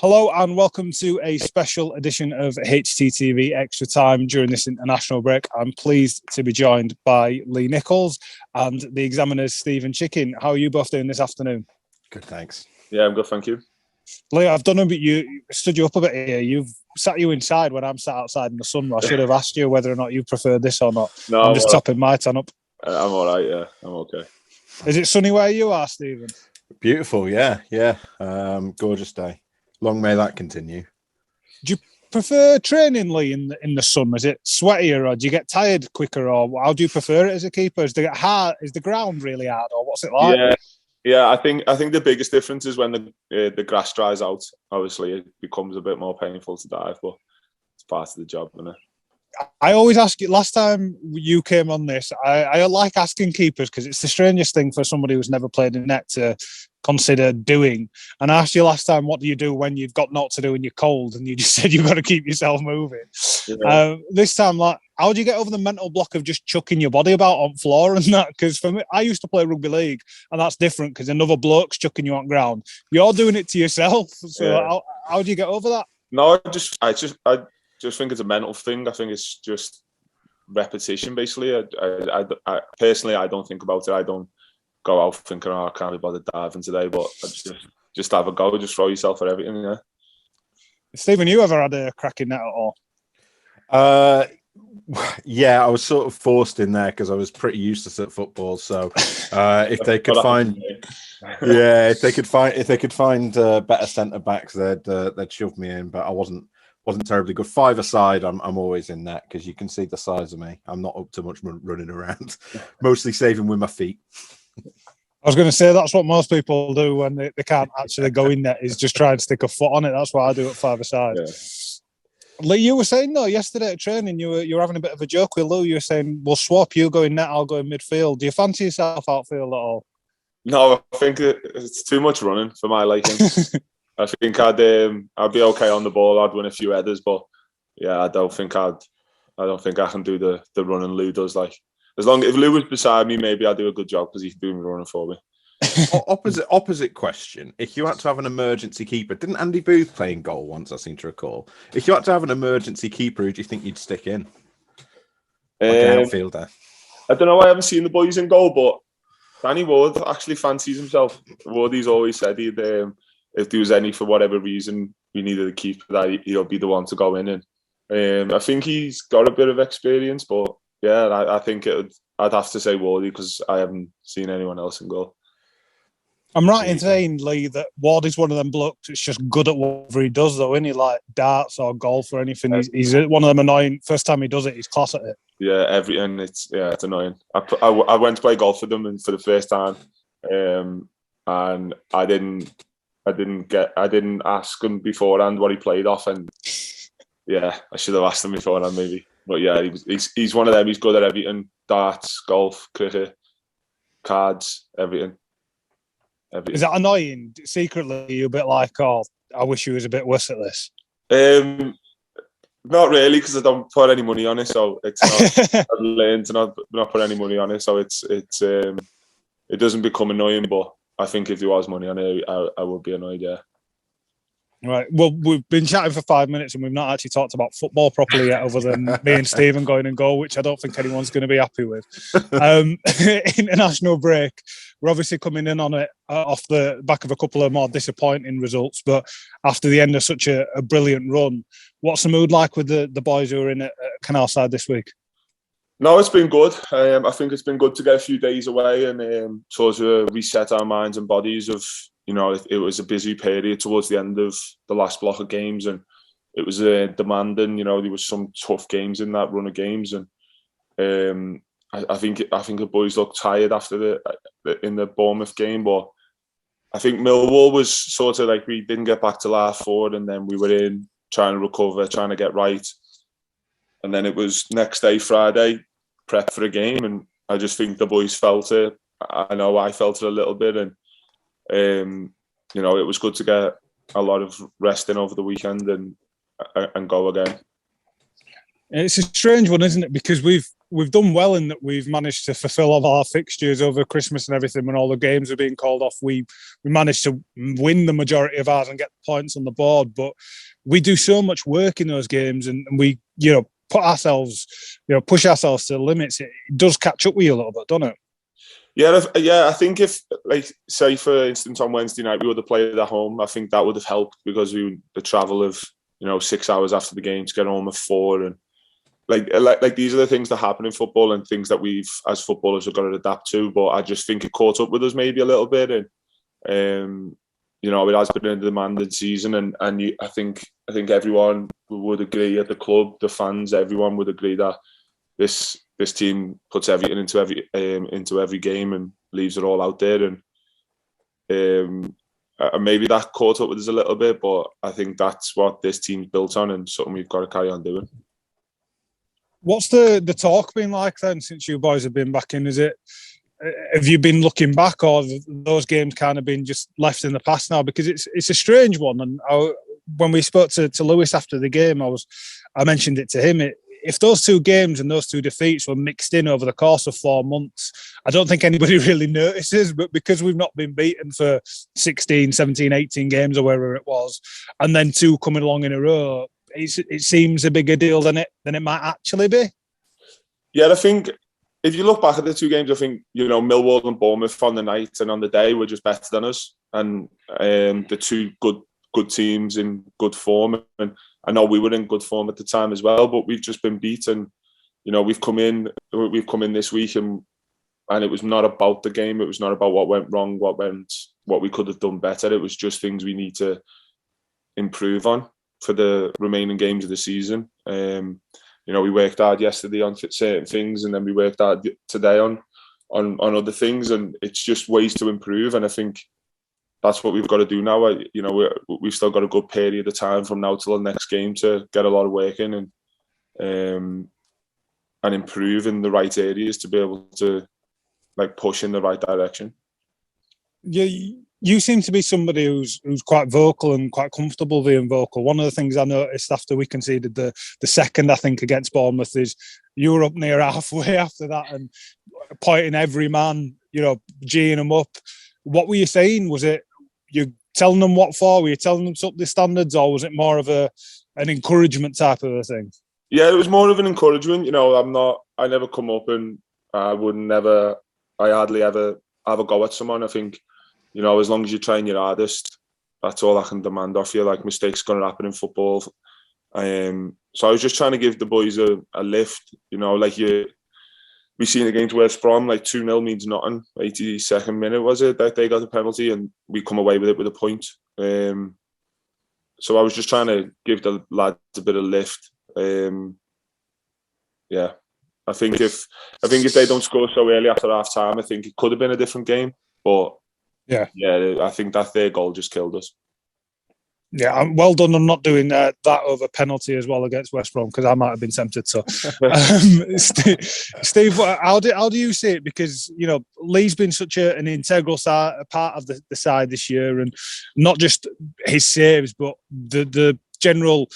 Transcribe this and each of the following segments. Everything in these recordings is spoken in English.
Hello and welcome to a special edition of HTTV Extra-Time during this international break. I'm pleased to be joined by Lee Nicholls and the Examiner's Stephen Chicken. How are you both doing this afternoon? Good, thanks. Yeah, I'm good, thank you. Lee, I've done a bit. You stood you up a bit here. You've sat you inside when I'm sat outside in the sun. I should have asked you whether or not you preferred this or not. No, I'm just topping my tan up. I'm all right, yeah. I'm okay. Is it sunny where you are, Stephen? Beautiful, yeah. Gorgeous day. Long may that continue. Do you prefer training, Lee, in the sun? Is it sweatier, or do you get tired quicker, or how do you prefer it as a keeper? Is the ground really hard, or what's it like? Yeah. I think the biggest difference is when the grass dries out. Obviously, it becomes a bit more painful to dive, but it's part of the job, isn't it? I always ask you. Last time you came on this, I like asking keepers because it's the strangest thing for somebody who's never played in net to consider doing. And I asked you last time, what do you do when you've got naught to do and you're cold? And you just said you've got to keep yourself moving. Yeah. This time, how do you get over the mental block of just chucking your body about on floor and that? Because for me, I used to play rugby league, and that's different because another bloke's chucking you on ground. You're doing it to yourself. So how do you get over that? No, I just think it's a mental thing. I think it's just repetition, basically. I personally, I don't think about it. I don't go out thinking, I can't be bothered diving today, but I just have a go, just throw yourself at everything, yeah. Stephen, you ever had a crack in net at all? Yeah, I was sort of forced in there because I was pretty useless at football. So if they could find better centre backs, they'd shove me in. But I wasn't terribly good. Five-a-side, I'm always in net because you can see the size of me. I'm not up to much running around, mostly saving with my feet. I was going to say that's what most people do when they can't actually go in net, is just try and stick a foot on it. That's what I do at five-a-side. Yeah. Lee, you were saying though yesterday at training, you were having a bit of a joke with Lou. You were saying, "We'll swap. You go in net, I'll go in midfield." Do you fancy yourself outfield at all? No, I think it's too much running for my liking. I think I'd be okay on the ball. I'd win a few headers, but yeah, I don't think I can do the running Lou does. Like, as long if Lou was beside me, maybe I'd do a good job because he could do the running for me. Opposite question. If you had to have an emergency keeper, didn't Andy Booth play in goal once? I seem to recall. If you had to have an emergency keeper, who do you think you'd stick in? Like an outfielder. I don't know. I haven't seen the boys in goal, but Danny Ward actually fancies himself. Wardy's always said he'd, if there was any, for whatever reason, we needed a keeper, that he'll be the one to go in. And I think he's got a bit of experience, but yeah, I think I'd have to say Wardy because I haven't seen anyone else in goal. I'm right in saying, Lee, that Ward is one of them blokes that's just good at whatever he does, though, isn't he? Like darts or golf or anything. He's one of them annoying. First time he does it, he's class at it. Yeah, it's annoying. I went to play golf with them for the first time, and I didn't ask him beforehand what he played off, and yeah, I should have asked him beforehand maybe. But yeah, he's one of them. He's good at everything: darts, golf, cricket, cards, everything. Is that annoying? Secretly, you're a bit like, oh, I wish you was a bit worse at this. Not really, because I don't put any money on it, so it's not. I've learned to not put any money on it, so it doesn't become annoying. But I think if there was money on it, I would be annoyed. Yeah. Right. Well, we've been chatting for 5 minutes and we've not actually talked about football properly yet, other than me and Stephen going and goal, which I don't think anyone's going to be happy with. International break. We're obviously coming in on it off the back of a couple of more disappointing results, but after the end of such a brilliant run, what's the mood like with the boys who are in at Canalside this week? No, it's been good. I think it's been good to get a few days away and sort of reset our minds and bodies of, it was a busy period towards the end of the last block of games, and it was demanding. There was some tough games in that run of games, and I think the boys looked tired after in the Bournemouth game, but I think Millwall was sort of like we didn't get back to life forward, and then we were in trying to recover, trying to get right, and then it was next day, Friday, prep for a game, and I just think the boys felt it. I know I felt it a little bit, and it was good to get a lot of rest in over the weekend and go again. It's a strange one, isn't it? Because we've we've done well in that we've managed to fulfil all our fixtures over Christmas and everything. When all the games are being called off, we managed to win the majority of ours and get points on the board. But we do so much work in those games, and we, put ourselves, push ourselves to the limits. It does catch up with you a little bit, doesn't it? Yeah, I think if, like, say for instance on Wednesday night we would have played at home, I think that would have helped, because the travel of 6 hours after the game to get home at 4, and like these are the things that happen in football and things that we've as footballers have got to adapt to. But I just think it caught up with us maybe a little bit, and it has been a demanding season, and I think everyone would agree at the club, the fans, everyone would agree that this team puts everything into every game and leaves it all out there, and maybe that caught up with us a little bit, but I think that's what this team's built on and something we've got to carry on doing. What's the talk been like then since you boys have been back in? Have you been looking back, or have those games kind of been just left in the past now? Because it's a strange one, and when we spoke to Lewis after the game, I mentioned it to him. If those two games and those two defeats were mixed in over the course of 4 months, I don't think anybody really notices. But because we've not been beaten for 16, 17, 18 games or wherever it was, and then two coming along in a row, it seems a bigger deal than it might actually be. Yeah, I think if you look back at the two games, I think Millwall and Bournemouth on the night and on the day were just better than us, and the two good teams in good form. And I know we were in good form at the time as well, but we've just been beaten. We've come in this week, and it was not about the game. It was not about what went wrong, what we could have done better. It was just things we need to improve on for the remaining games of the season. We worked hard yesterday on certain things, and then we worked hard today on other things, and it's just ways to improve. And I think that's what we've got to do now. We've still got a good period of time from now till the next game to get a lot of work in and improve in the right areas to be able to push in the right direction. Yeah, you seem to be somebody who's quite vocal and quite comfortable being vocal. One of the things I noticed after we conceded the second, I think, against Bournemouth is you were up near halfway after that and pointing every man, geeing them up. What were you saying? Was it you telling them what for? Were you telling them to up the standards, or was it more of an encouragement type of a thing? Yeah, it was more of an encouragement. I never come up and I hardly ever have a go at someone. I think, as long as you're trying your hardest, that's all I can demand off you. Mistakes going to happen in football. So I was just trying to give the boys a lift. We seen against West Brom, 2-0 means nothing. 82nd minute was it that they got the penalty, and we come away with it with a point. So I was just trying to give the lads a bit of lift. I think if they don't score so early after half time, I think it could have been a different game. But yeah, I think that their goal just killed us. Yeah, well done on not doing that over penalty as well against West Brom, because I might have been tempted. So, Steve, how do you see it? Because Lee's been such an integral part of the side this year, and not just his saves, but the general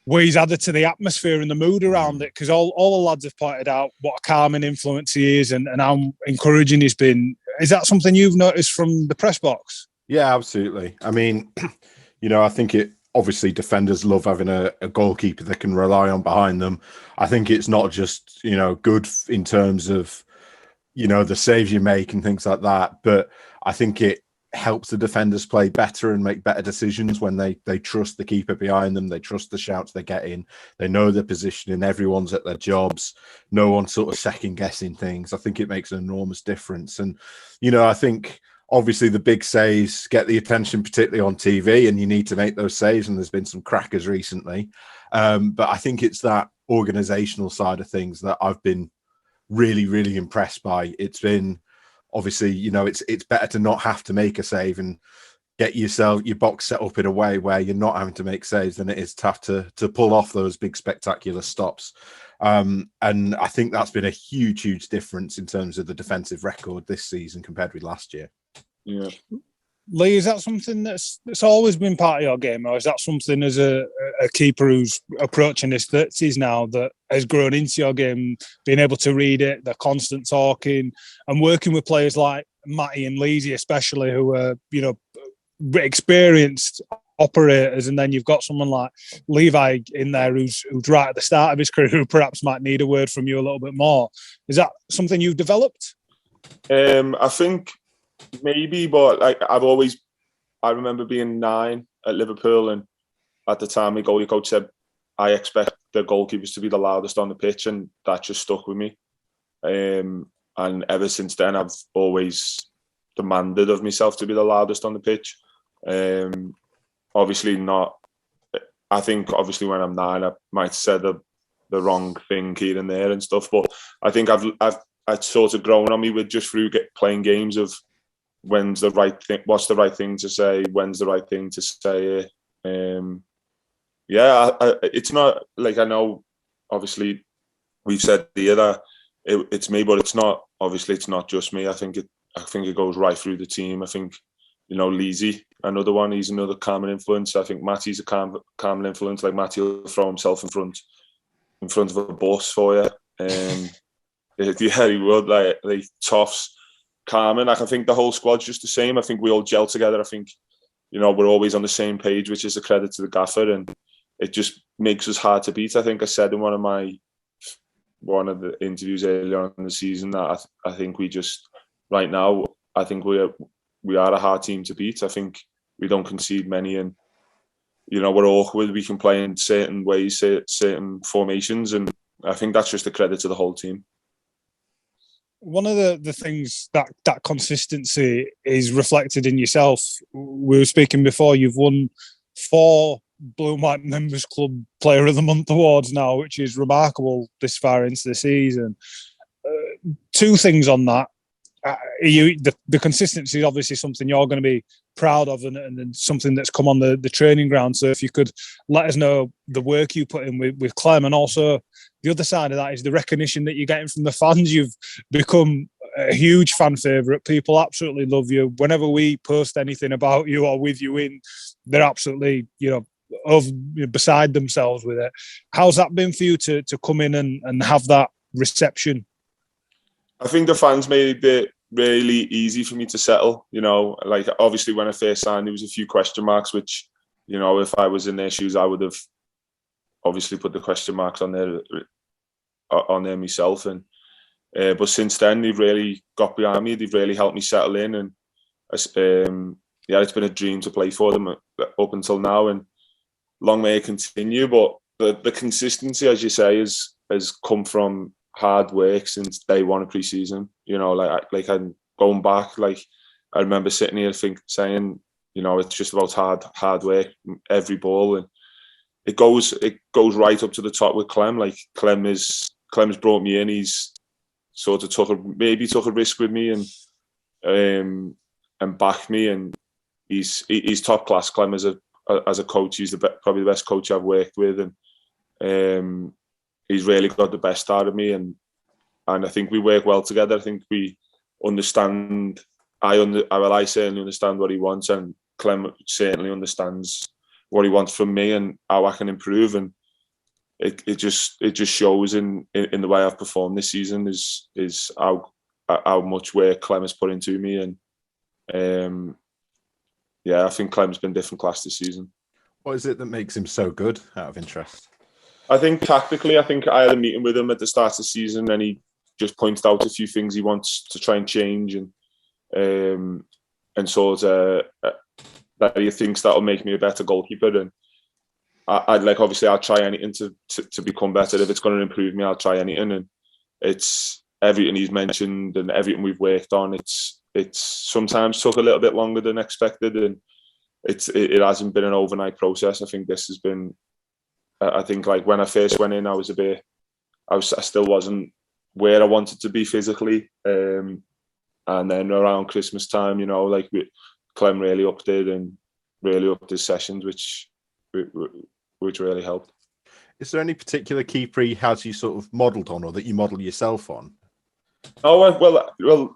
way he's added to the atmosphere and the mood around it. Because all the lads have pointed out what a calming influence he is, and how encouraging he's been. Is that something you've noticed from the press box? Yeah, absolutely. I mean, I think obviously defenders love having a goalkeeper they can rely on behind them. I think it's not just, good in terms of, the saves you make and things like that, but I think it helps the defenders play better and make better decisions when they trust the keeper behind them. They trust the shouts they get in. They know their position and everyone's at their jobs. No one's sort of second guessing things. I think it makes an enormous difference. And, I think obviously the big saves get the attention, particularly on TV, and you need to make those saves. And there's been some crackers recently. But I think it's that organizational side of things that I've been really, really impressed by. It's been obviously, it's better to not have to make a save and get your box set up in a way where you're not having to make saves than it is to have to pull off those big spectacular stops. And I think that's been a huge, huge difference in terms of the defensive record this season compared with last year. Yeah. Lee, is that something that's always been part of your game, or is that something as a keeper who's approaching his 30s now that has grown into your game, being able to read it, the constant talking, and working with players like Matty and Leesy especially, who are, experienced operators, and then you've got someone like Levi in there who's right at the start of his career, who perhaps might need a word from you a little bit more. Is that something you've developed? I think maybe, but I remember being 9 at Liverpool, and at the time my goalie coach said, I expect the goalkeepers to be the loudest on the pitch, and that just stuck with me. And ever since then, I've always demanded of myself to be the loudest on the pitch. Obviously not. I think obviously when I'm 9, I might have said the wrong thing here and there and stuff, but I think I've sort of grown on me with just through playing games of when's the right thing, what's the right thing to say, when's the right thing to say it. It's not like, I know obviously we've said here that it's me, but it's not. Obviously, it's not just me. I think it goes right through the team. I think, Leesy, another one. He's another calming influence. I think Matty's a calming influence. Like, Matty will throw himself in front of a bus for you. Yeah, he would. Like Toff's calming. Like, I think the whole squad's just the same. I think we all gel together. I think, we're always on the same page, which is a credit to the gaffer, and it just makes us hard to beat. I think I said in one of the interviews earlier on in the season that I think we just, right now, I think we are a hard team to beat. I think we don't concede many, and we're awkward. We can play in certain ways, certain formations, and I think that's just a credit to the whole team. One of the things that consistency is reflected in yourself. We were speaking before, you've won 4 Blue and White Members Club Player of the Month awards now, which is remarkable this far into the season. 2 things on that. The consistency is obviously something you're going to be proud of, and something that's come on the training ground. So if you could let us know the work you put in with Clem, and also the other side of that is the recognition that you're getting from the fans. You've become a huge fan favourite. People absolutely love you. Whenever we post anything about you or with you in, they're absolutely, beside themselves with it. How's that been for you to come in and have that reception? I think the fans made it really easy for me to settle. Like, obviously when I first signed, there was a few question marks, which, if I was in their shoes, I would have obviously put the question marks on there myself. And but since then, they've really got behind me. They've really helped me settle in, and it's been a dream to play for them up until now, and long may it continue. But the consistency, as you say, has come from hard work since day 1 of pre-season. Like I'm going back, like I remember sitting here saying, it's just about hard work, every ball, and it goes right up to the top with Clem. Like, Clem's brought me in. He's sort of took a risk with me and backed me, and he's top class. Clem as a coach, he's probably the best coach I've worked with, and he's really got the best out of me, and I think we work well together. I think we understand. I certainly understand what he wants, and Clem certainly understands what he wants from me and how I can improve. And it just shows in the way I've performed this season is how much work Clem has put into me. And I think Clem's been different class this season. What is it that makes him so good, out of interest? I think tactically, I had a meeting with him at the start of the season, and he just pointed out a few things he wants to try and change, and sort of that he thinks that'll make me a better goalkeeper. And I'll try anything to become better. If it's going to improve me, I'll try anything. And it's everything he's mentioned and everything we've worked on. It's sometimes took a little bit longer than expected, and it hasn't been an overnight process. I think this has been. I think, like, when I first went in, I still wasn't where I wanted to be physically. And then around Christmas time, Clem really upped it and really upped his sessions, which really helped. Is there any particular keeper he has you sort of modelled on, or that you model yourself on? Oh, well,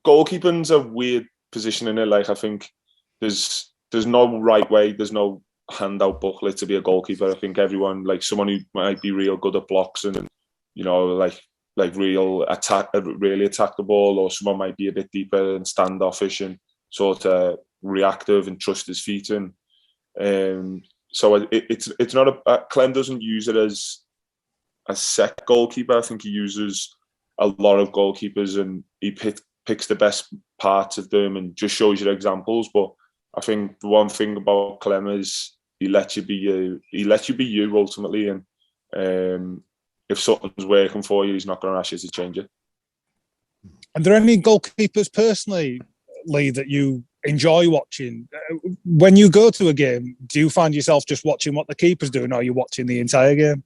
goalkeeping's a weird position in it. Like, I think there's no right way. There's no handout booklet to be a goalkeeper. I think everyone, like someone who might be real good at blocks and really attack the ball, or someone might be a bit deeper and standoffish and sort of reactive and trust his feet. And so it's not Clem doesn't use it as a set goalkeeper. I think he uses a lot of goalkeepers and he picks the best parts of them and just shows you examples. But I think the one thing about Clem is he lets you be you. He lets you be you ultimately, and if something's working for you, he's not going to ask you to change it. Are there any goalkeepers personally, Lee, that you enjoy watching? When you go to a game, do you find yourself just watching what the keeper's doing, or are you watching the entire game?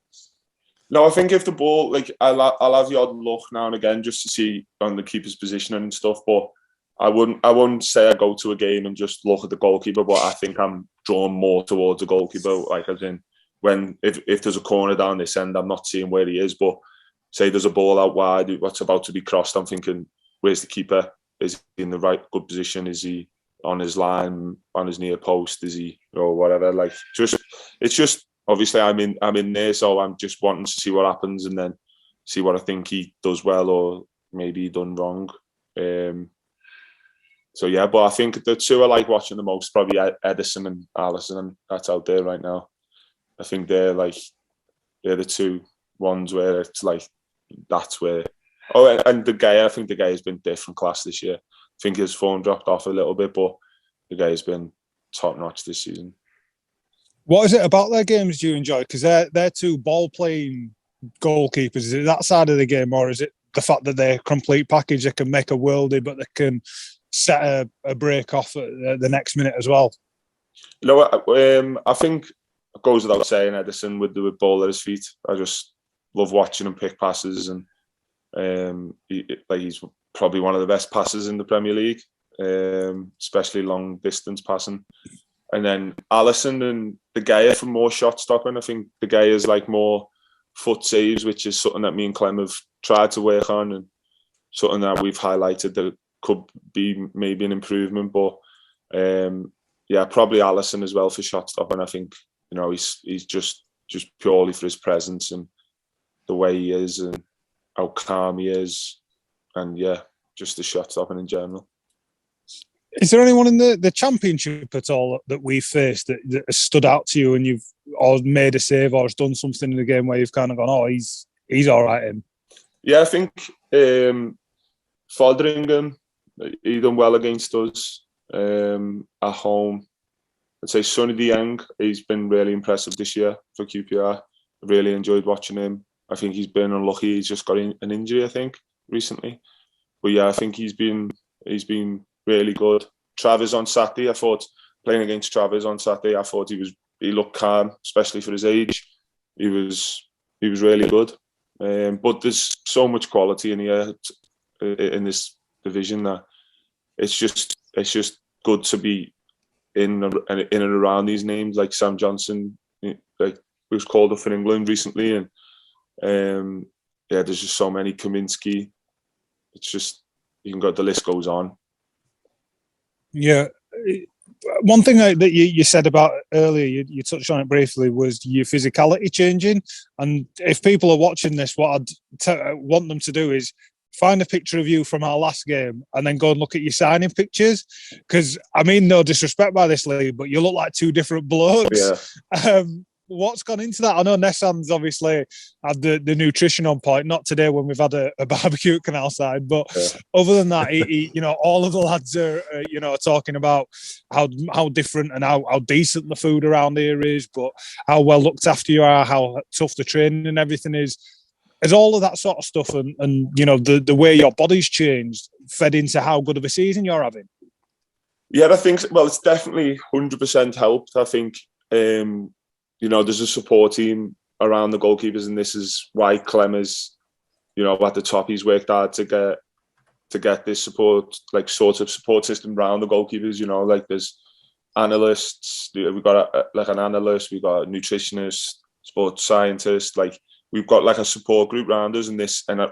No, I think if the ball, like I'll have the odd look now and again just to see on the keeper's position and stuff, but I wouldn't say I go to a game and just look at the goalkeeper, but I think I'm drawn more towards the goalkeeper. Like as in, if there's a corner down this end, I'm not seeing where he is, but say there's a ball out wide, what's about to be crossed, I'm thinking, where's the keeper? Is he in the right good position? Is he on his line, on his near post? Is he, or whatever? Like it's just obviously I'm in there, so I'm just wanting to see what happens and then see what I think he does well or maybe he done wrong. So yeah, but I think the two I like watching the most probably Edison and Alisson, and that's out there right now. I think they're the two ones where it's like that's where. Oh, and the guy, I think the guy has been different class this year. I think his form dropped off a little bit, but the guy has been top notch this season. What is it about their games do you enjoy? Because they're two ball playing goalkeepers. Is it that side of the game, or is it the fact that they're a complete package? They can make a worldie, but they can set a break off at the next minute as well. No, I think it goes without saying, Edison with the ball at his feet. I just love watching him pick passes, and he's probably one of the best passers in the Premier League, especially long distance passing. And then Alisson and De Gea for more shot stopping. I think De Gea is like more foot saves, which is something that me and Clem have tried to work on and something that we've highlighted that could be maybe an improvement. But probably Alisson as well for shot stopping. I think he's just purely for his presence and the way he is and how calm he is, and just the shot stopping in general. Is there anyone in the Championship at all that we've faced that has stood out to you and you've or made a save or has done something in the game where you've kind of gone, oh, he's all right in? Yeah, I think Foderingham, he done well against us at home. I'd say Sonny Dieng, he's been really impressive this year for QPR. I really enjoyed watching him. I think he's been unlucky. He's just got an injury, I think, recently. But yeah, I think he's been really good. Travers on Saturday, I thought playing against Travers on Saturday, I thought he looked calm, especially for his age. He was really good. But there's so much quality in here in this division that it's just good to be in and around these names like Sam Johnson, like who's called up for England recently, and there's just so many. Kaminsky. It's just the list goes on. Yeah. One thing that you said about earlier, you touched on it briefly, was your physicality changing. And if people are watching this, what I'd want them to do is find a picture of you from our last game and then go and look at your signing pictures. Because, I mean, no disrespect by this, Lee, but you look like two different blokes. Yeah. What's gone into that? I know Nessan's obviously had the nutrition on point, not today when we've had a barbecue at Canalside, but other than that, he, all of the lads are, talking about how different and how decent the food around here is, but how well looked after you are, how tough the training and everything is. Has all of that sort of stuff and the way your body's changed fed into how good of a season you're having? Yeah, I think, it's definitely 100% helped. I think, there's a support team around the goalkeepers, and this is why Clem is, at the top. He's worked hard to get this support, like sort of support system around the goalkeepers. Like there's analysts. We've got an analyst. We've got a nutritionist, sports scientist. Like we've got like a support group around us, and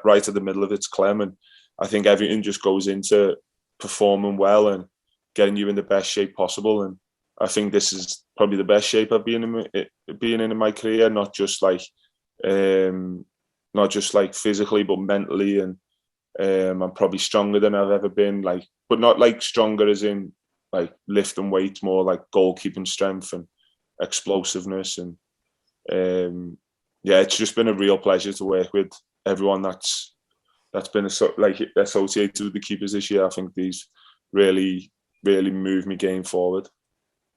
right at the middle of it's Clem. And I think everything just goes into performing well and getting you in the best shape possible. And I think this is probably the best shape I've been in my career, not just like physically, but mentally. And I'm probably stronger than I've ever been, like, but not like stronger as in like lifting weights, more like goalkeeping strength and explosiveness. And yeah, it's just been a real pleasure to work with everyone that's been associated with the keepers this year. I think these really moved me game forward.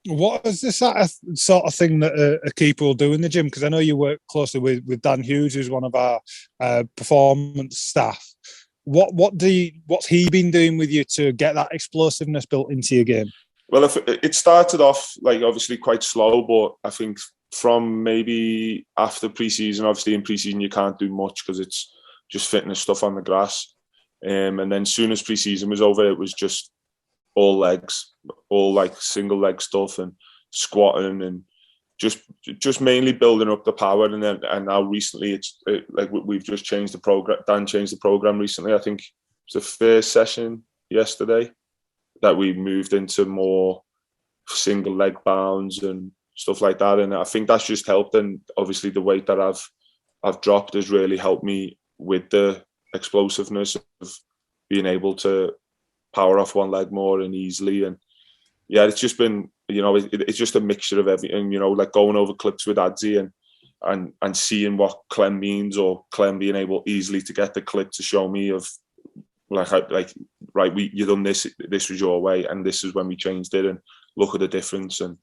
What is this sort of thing that a keeper will do in the gym? Because I know you work closely with Dan Hughes, who's one of our performance staff. What's he been doing with you to get that explosiveness built into your game? Well, if it started off like obviously quite slow, but I think from maybe after pre-season, obviously in pre-season you can't do much because it's just fitness stuff on the grass. And then soon as pre-season was over, it was just all legs, all like single leg stuff and squatting and just mainly building up the power. And now recently like we've just changed the program. Dan changed the program recently. I think it was the first session yesterday that we moved into more single leg bounds and stuff like that. And I think that's just helped. And obviously the weight that I've dropped has really helped me with the explosiveness of being able to power off one leg more and easily. And yeah, it's just been, it's just a mixture of everything, like going over clips with Adzi and seeing what Clem means, or Clem being able easily to get the clip to show me of right, you done this was your way, and this is when we changed it, and look at the difference. And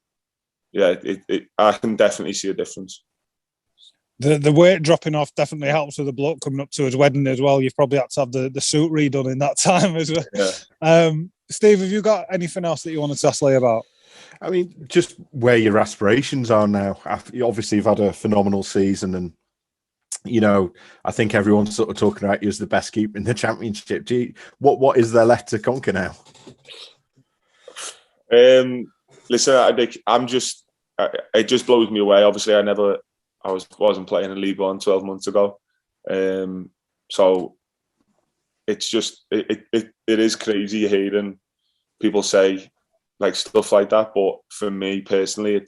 yeah, I can definitely see a difference. The weight dropping off definitely helps with the bloke coming up to his wedding as well. You've probably had to have the suit redone in that time as well. Yeah. Steve, have you got anything else that you wanted to ask Lee about? I mean, just where your aspirations are now. Obviously, you've had a phenomenal season, and I think everyone's sort of talking about you as the best keeper in the Championship. What is there left to conquer now? Listen, I think it just blows me away. Obviously, I wasn't playing in League One 12 months ago, so it's just it is crazy hearing people say like stuff like that. But for me personally,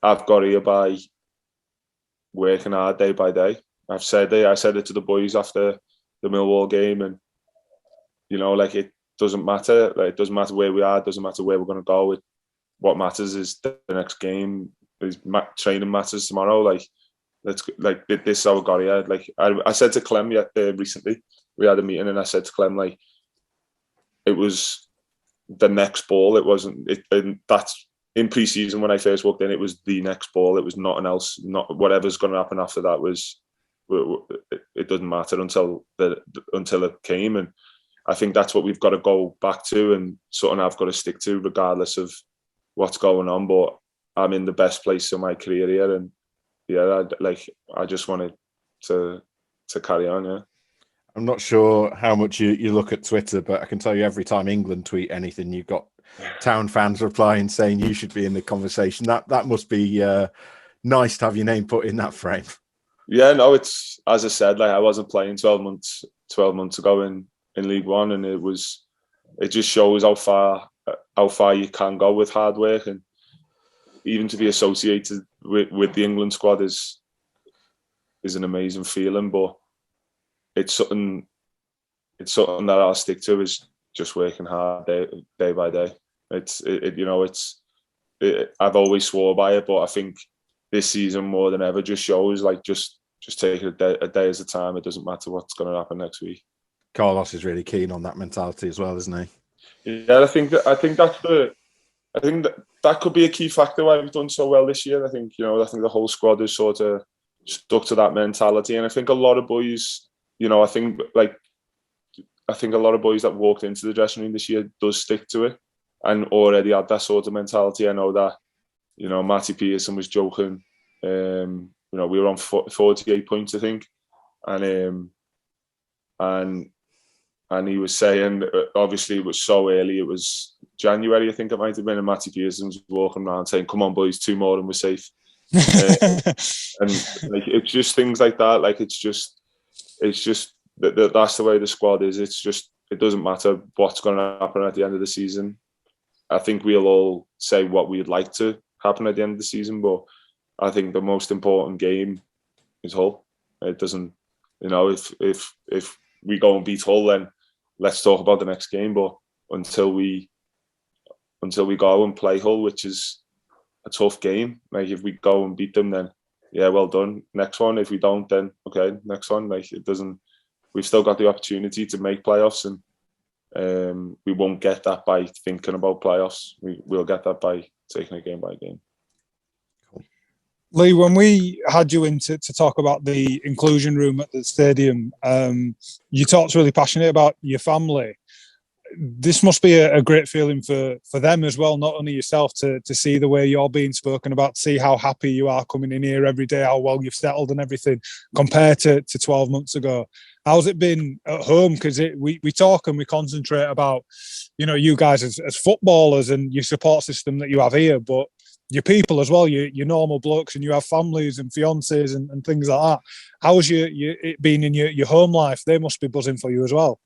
I've got here by working hard day by day. I said it to the boys after the Millwall game, and like it doesn't matter. Like, it doesn't matter where we are. It doesn't matter where we're going to go. What matters is the next game. Training matters tomorrow. Like, this is how I got here. Like I said to Clem recently, we had a meeting, and I said to Clem, like, it was the next ball. It wasn't. And that's in pre-season when I first walked in. It was the next ball. It was nothing else. Not whatever's going to happen after that was. It doesn't matter until it came, and I think that's what we've got to go back to, and something I've got to stick to regardless of what's going on. But I'm in the best place in my career here, and yeah, I just wanted to carry on. Yeah. I'm not sure how much you look at Twitter, but I can tell you every time England tweet anything, you've got Town fans replying saying you should be in the conversation. That must be nice to have your name put in that frame. Yeah, no, it's, as I said, like, I wasn't playing 12 months ago in League One, and it just shows how far you can go with hard work, and even to be associated with the England squad is an amazing feeling. But it's something that I'll stick to, is just working hard day by day. I've always swore by it, but I think this season more than ever just shows, like, just take it a day at a time. It doesn't matter what's going to happen next week. Carlos is really keen on that mentality as well, isn't he? Yeah, I think that could be a key factor why we've done so well this year. I think the whole squad is sort of stuck to that mentality, and I think a lot of boys, I think a lot of boys that walked into the dressing room this year does stick to it and already had that sort of mentality. I know that, Matty Pearson was joking. We were on 48 points, I think, and he was saying, obviously it was so early, it was January, I think it might have been, and Matty Pearson was walking around saying, "Come on, boys, 2 more and we're safe." And like, it's just things like that. Like, it's just that's the way the squad is. It's just, it doesn't matter what's going to happen at the end of the season. I think we'll all say what we'd like to happen at the end of the season, but I think the most important game is Hull. It doesn't, if we go and beat Hull, then let's talk about the next game. But until we go and play Hull, which is a tough game, like if we go and beat them, then yeah, well done. Next one. If we don't, then okay, next one. Like it doesn't. We've still got the opportunity to make playoffs, and we won't get that by thinking about playoffs. We'll get that by taking it game by game. Lee, when we had you in to talk about the inclusion room at the stadium, you talked really passionate about your family. This must be a great feeling for them as well, not only yourself, to see the way you're being spoken about, see how happy you are coming in here every day, how well you've settled and everything, compared to 12 months ago. How's it been at home? Because we talk and we concentrate about, you guys as footballers and your support system that you have here, but your people as well, your normal blokes, and you have families and fiancés and things like that. How's it been in your home life? They must be buzzing for you as well.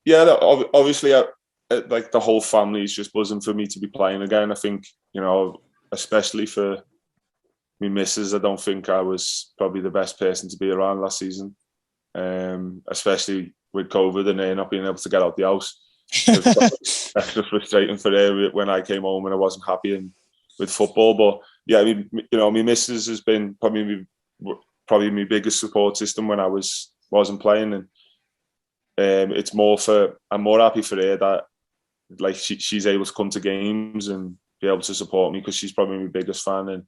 Yeah, obviously, like the whole family is just buzzing for me to be playing again. I think, especially for me missus, I don't think I was probably the best person to be around last season, especially with COVID and her not being able to get out the house. That's just frustrating for her when I came home and I wasn't happy with football. But yeah, my missus has been probably my biggest support system when I wasn't playing, and it's I'm more happy for her that like she's able to come to games and be able to support me, because she's probably my biggest fan.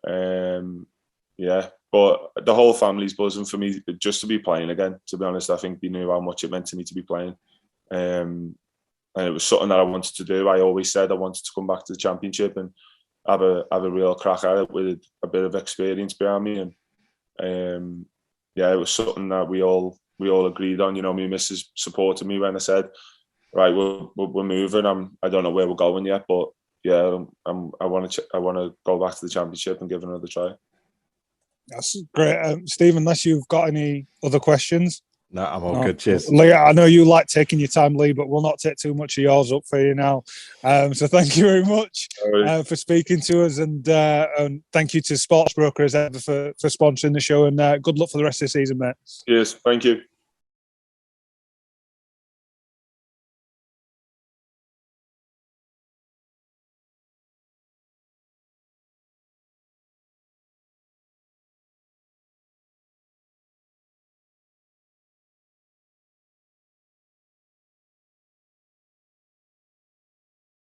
And yeah, but the whole family's buzzing for me just to be playing again. To be honest, I think they knew how much it meant to me to be playing, and it was something that I wanted to do. I always said I wanted to come back to the Championship and have a real crack at it with a bit of experience behind me. And yeah, it was something that we all agreed on. My missus supported me when I said, right, we're moving. I don't know where we're going yet, but yeah, I want to go back to the Championship and give it another try. That's great, Steve. Unless you've got any other questions. No, I'm all good. Cheers. Lee, I know you like taking your time, Lee, but we'll not take too much of yours up for you now. So thank you very much for speaking to us, and thank you to Sportsbroker as ever for sponsoring the show, and good luck for the rest of the season, mate. Cheers. Thank you.